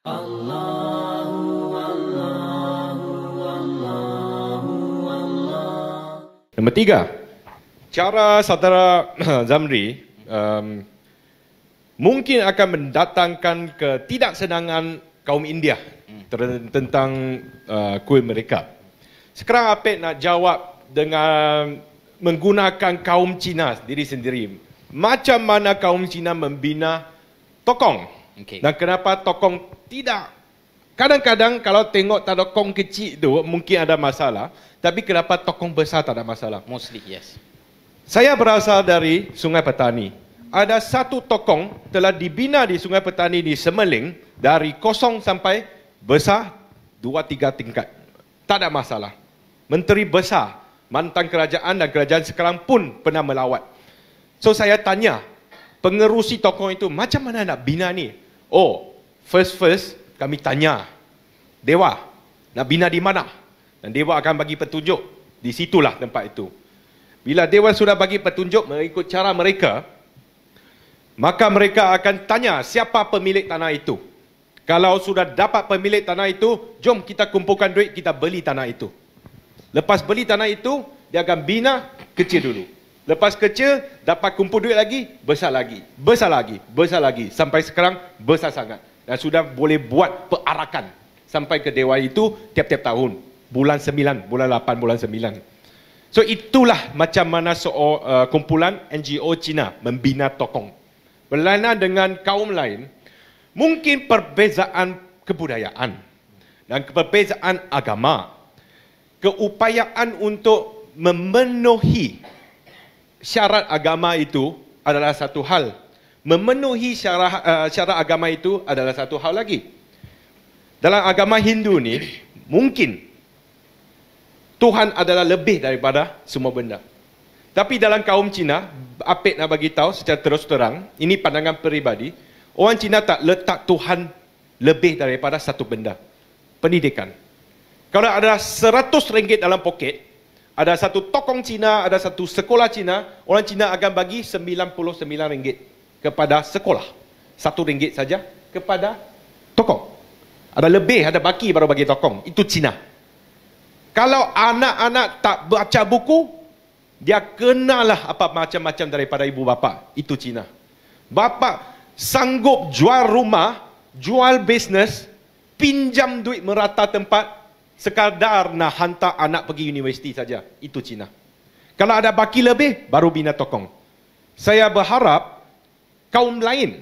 Nombor tiga, cara saudara Zamri mungkin akan mendatangkan ketidaksenangan kaum India tentang kuil mereka. Sekarang Apek nak jawab dengan menggunakan kaum Cina diri sendiri. Macam mana kaum Cina membina tokong? Dan kenapa tokong tidak? Kadang-kadang kalau tengok tokong kecil tu mungkin ada masalah. Tapi kenapa tokong besar tak ada masalah? Mostly, yes. Saya berasal dari Sungai Petani. Ada satu tokong telah dibina di Sungai Petani di Semeling dari kosong sampai besar 2-3 tingkat. Tak ada masalah. Menteri besar, mantan kerajaan dan kerajaan sekarang pun pernah melawat. So saya tanya, pengerusi tokong itu macam mana nak bina ni? Oh, first kami tanya Dewa, nak bina di mana? Dan Dewa akan bagi petunjuk. Di situlah tempat itu. Bila Dewa sudah bagi petunjuk mengikut cara mereka, maka mereka akan tanya siapa pemilik tanah itu. Kalau sudah dapat pemilik tanah itu, jom kita kumpulkan duit, kita beli tanah itu. Lepas beli tanah itu, dia akan bina kecil dulu. Lepas kecil, dapat kumpul duit lagi, besar lagi. Besar lagi, besar lagi. Sampai sekarang, besar sangat. Dan sudah boleh buat perarakan. Sampai ke Dewa itu, tiap-tiap tahun. Bulan 9, bulan 8, bulan 9. So itulah macam mana kumpulan NGO Cina membina tokong. Berlainan dengan kaum lain, mungkin perbezaan kebudayaan dan perbezaan agama, keupayaan untuk memenuhi syarat agama itu adalah satu hal. Memenuhi syarat agama itu adalah satu hal lagi. Dalam agama Hindu ni, mungkin Tuhan adalah lebih daripada semua benda. Tapi dalam kaum Cina, Apek nak bagi tahu secara terus terang, ini pandangan peribadi, orang Cina tak letak Tuhan lebih daripada satu benda. Pendidikan. Kalau ada RM100 dalam poket, ada satu tokong Cina, ada satu sekolah Cina, orang Cina akan bagi RM99 kepada sekolah. RM1 saja kepada tokong. Ada lebih, ada baki baru bagi tokong. Itu Cina. Kalau anak-anak tak baca buku, dia kenalah apa macam-macam daripada ibu bapa. Itu Cina. Bapa sanggup jual rumah, jual bisnes, pinjam duit merata tempat, sekadar nak hantar anak pergi universiti saja. Itu Cina. Kalau ada baki lebih, baru bina tokong. Saya berharap kaum lain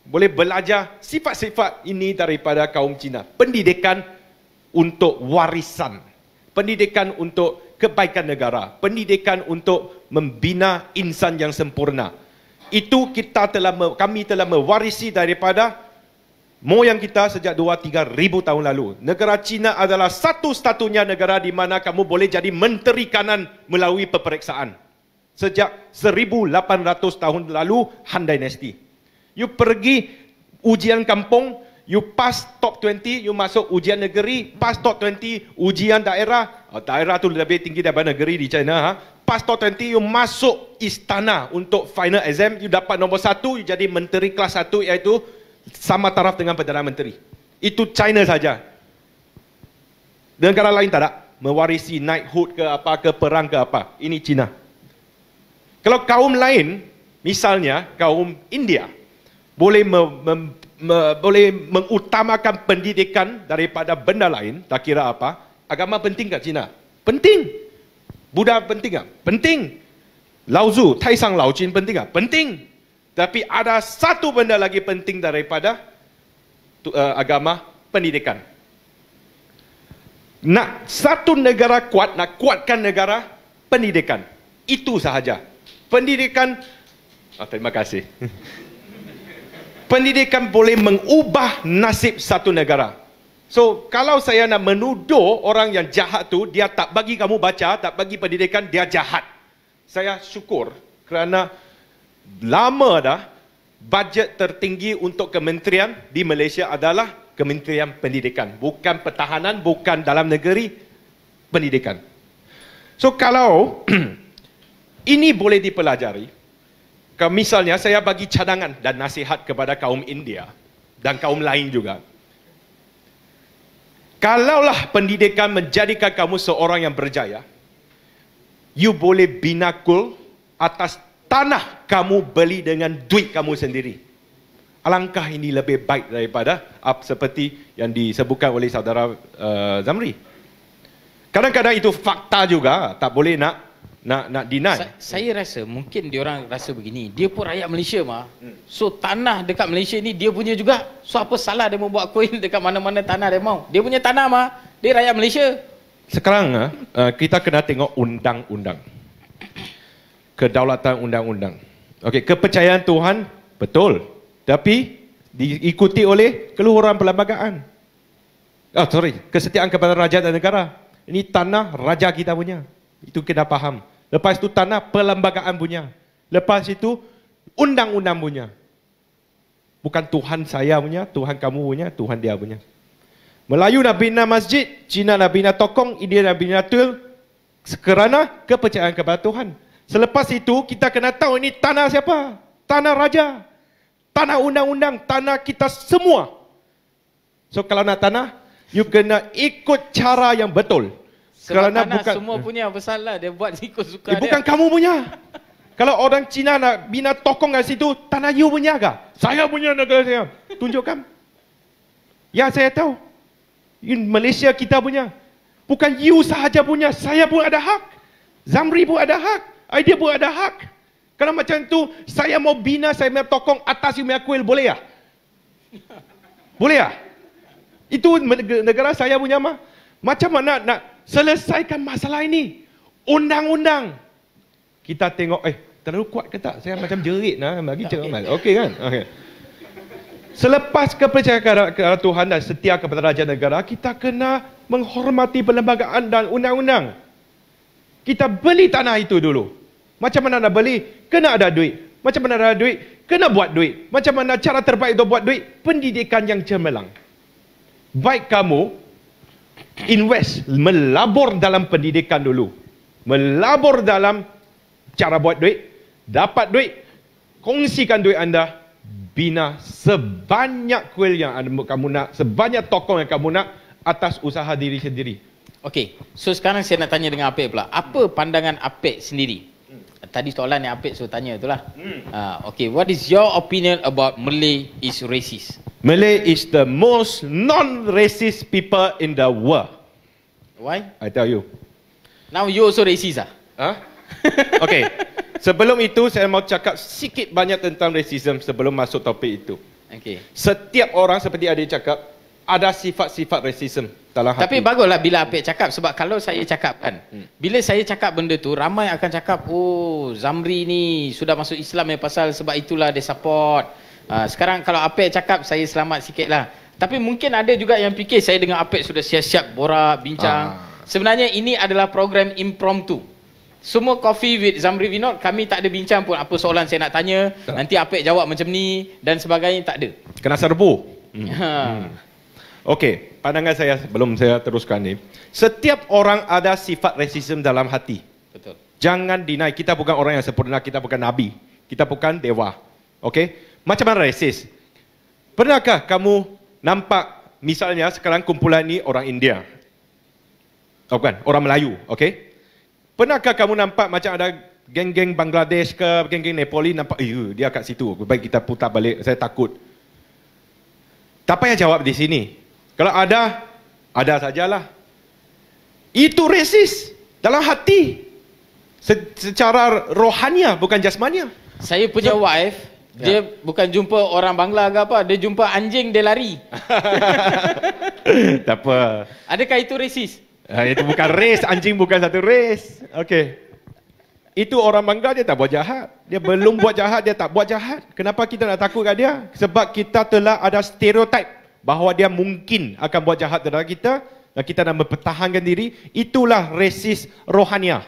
boleh belajar sifat-sifat ini daripada kaum Cina. Pendidikan untuk warisan. Pendidikan untuk kebaikan negara. Pendidikan untuk membina insan yang sempurna. Itu kami telah mewarisi daripada moyang kita sejak 2-3 ribu tahun lalu. Negara Cina adalah satu-satunya negara di mana kamu boleh jadi menteri kanan melalui peperiksaan. Sejak 1800 tahun lalu, Han Dynasty. You pergi ujian kampung, you pass top 20, you masuk ujian negeri, pass top 20, ujian daerah. Daerah tu lebih tinggi daripada negeri di China. Pass top 20, you masuk istana untuk final exam, you dapat nombor 1, you jadi menteri kelas 1, iaitu sama taraf dengan Perdana Menteri. Itu China saja. Negara lain tak ada. Mewarisi knighthood ke apa, ke perang ke apa. Ini China. Kalau kaum lain, misalnya kaum India, boleh boleh mengutamakan pendidikan daripada benda lain, tak kira apa. Agama penting kat Cina? Penting. Buddha penting tak? Penting. Lao Tzu, Taisang Lao Jin penting tak? Penting. Tapi ada satu benda lagi penting daripada agama, pendidikan. Nak satu negara kuat, nak kuatkan negara, pendidikan. Itu sahaja. Pendidikan, terima kasih. Pendidikan boleh mengubah nasib satu negara. So, kalau saya nak menuduh orang yang jahat tu, dia tak bagi kamu baca, tak bagi pendidikan, dia jahat. Saya syukur kerana lama dah bajet tertinggi untuk kementerian di Malaysia adalah Kementerian Pendidikan. Bukan pertahanan, bukan dalam negeri, pendidikan. So, kalau ini boleh dipelajari, misalnya saya bagi cadangan dan nasihat kepada kaum India dan kaum lain juga. Kalaulah pendidikan menjadikan kamu seorang yang berjaya, you boleh binakul atas tanah kamu beli dengan duit kamu sendiri. Alangkah ini lebih baik daripada seperti yang disebutkan oleh saudara Zamri. Kadang-kadang itu fakta juga, tak boleh nak deny. Saya rasa mungkin diorang rasa begini, dia pun rakyat Malaysia mah. So tanah dekat Malaysia ni dia punya juga. So apa salah dia mau buat koin dekat mana-mana tanah dia mau. Dia punya tanah mah, dia rakyat Malaysia. Sekarang kita kena tengok undang-undang. Kedaulatan undang-undang. Okey, kepercayaan Tuhan betul. Tapi diikuti oleh keluhuran perlembagaan. Kesetiaan kepada raja dan negara. Ini tanah raja kita punya. Itu kena faham. Lepas itu tanah perlembagaan punya. Lepas itu undang-undang punya. Bukan Tuhan saya punya, Tuhan kamu punya, Tuhan dia punya. Melayu nak bina masjid, Cina nak bina tokong, India nak bina tuil, kerana kepercayaan kepada Tuhan. Selepas itu kita kena tahu ini tanah siapa? Tanah raja. Tanah undang-undang, tanah kita semua. So kalau nak tanah, you kena ikut cara yang betul. Sebab kerana tanah bukan, semua punya bersalah, dia buat ikut suka dia. Bukan kamu punya. Kalau orang Cina nak bina tokong kat situ, tanah you punya ke? Saya punya negara saya. Tunjukkan. Ya saya tahu. Malaysia kita punya. Bukan you sahaja punya, saya pun ada hak. Zamri pun ada hak. Idea pun ada hak. Kalau macam tu, saya mau bina, saya mau tokong atas you punya kuil, boleh ya? Boleh ya? Itu negara saya punya mah. Macam mana nak selesaikan masalah ini? Undang-undang. Kita tengok, terlalu kuat ke tak? Saya macam jerit nak bagi cermat. Okey kan? Okay. Selepas kepercayaan kepada Tuhan dan setia kepada raja negara, kita kena menghormati perlembagaan dan undang-undang. Kita beli tanah itu dulu. Macam mana nak beli? Kena ada duit. Macam mana ada duit? Kena buat duit. Macam mana cara terbaik untuk buat duit? Pendidikan yang cemerlang. Baik kamu invest, melabur dalam pendidikan dulu. Melabur dalam cara buat duit, dapat duit, kongsikan duit anda, bina sebanyak kuil yang kamu nak, sebanyak tokong yang kamu nak atas usaha diri sendiri. Okey, so sekarang saya nak tanya dengan Apek pula. Apa pandangan Apek sendiri? Tadi soalan yang Apek suruh tanya itulah. Okey, what is your opinion about Malay is racist? Malay is the most non-racist people in the world. Why? I tell you. Now you also racist ah? Huh? Okey. Sebelum itu saya mau cakap sikit banyak tentang racism sebelum masuk topik itu. Okey. Setiap orang seperti adik cakap ada sifat-sifat racism dalam hati. Tapi baguslah bila Apek cakap, sebab kalau saya cakap kan, bila saya cakap benda tu, ramai akan cakap, oh Zamri ni sudah masuk Islam ya pasal sebab itulah dia support. Sekarang kalau Apek cakap, saya selamat sikit lah. Tapi mungkin ada juga yang fikir saya dengan Apek sudah siap-siap borak, bincang. Sebenarnya ini adalah program impromptu. Semua Coffee with Zamri Vinod, kami tak ada bincang pun apa soalan saya nak tanya, nanti Apek jawab macam ni dan sebagainya, tak ada. Kena serbu. Okey, pandangan saya sebelum saya teruskan ni, setiap orang ada sifat rasisme dalam hati. Betul. Jangan deny, kita bukan orang yang sempurna, kita bukan nabi, kita bukan dewa. Okey? Macam mana rasis? Pernahkah kamu nampak misalnya sekarang kumpulan ni orang India? Oh, bukan, orang Melayu, okey? Pernahkah kamu nampak macam ada geng-geng Bangladesh ke, geng-geng Nepali, nampak, dia kat situ, baik kita putar balik, saya takut. Tak payah jawab di sini. Kalau ada sajalah. Itu rasis dalam hati. Secara rohania, bukan jasmania. Saya punya wife, dia bukan jumpa orang Bangla ke apa, dia jumpa anjing, dia lari. Tak apa. Adakah itu rasis? Itu bukan race, anjing bukan satu race. Okey. Itu orang Bangla, dia tak buat jahat. Dia belum buat jahat, dia tak buat jahat. Kenapa kita nak takut kat dia? Sebab kita telah ada stereotip bahawa dia mungkin akan buat jahat terhadap kita dan kita nak mempertahankan diri. Itulah rasis rohania.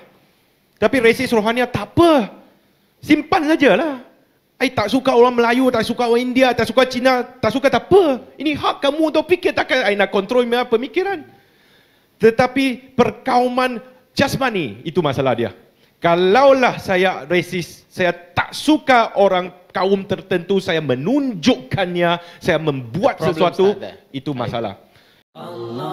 Tapi rasis rohania tak apa. Simpan sajalah. I tak suka orang Melayu, tak suka orang India, tak suka Cina, tak suka tak apa. Ini hak kamu untuk fikir, takkan I nak kontrol pemikiran. Tetapi perkauman jasmani, itu masalah dia. Kalaulah saya rasis, saya tak suka orang kaum tertentu, saya menunjukkannya, saya membuat sesuatu, itu masalah. Allah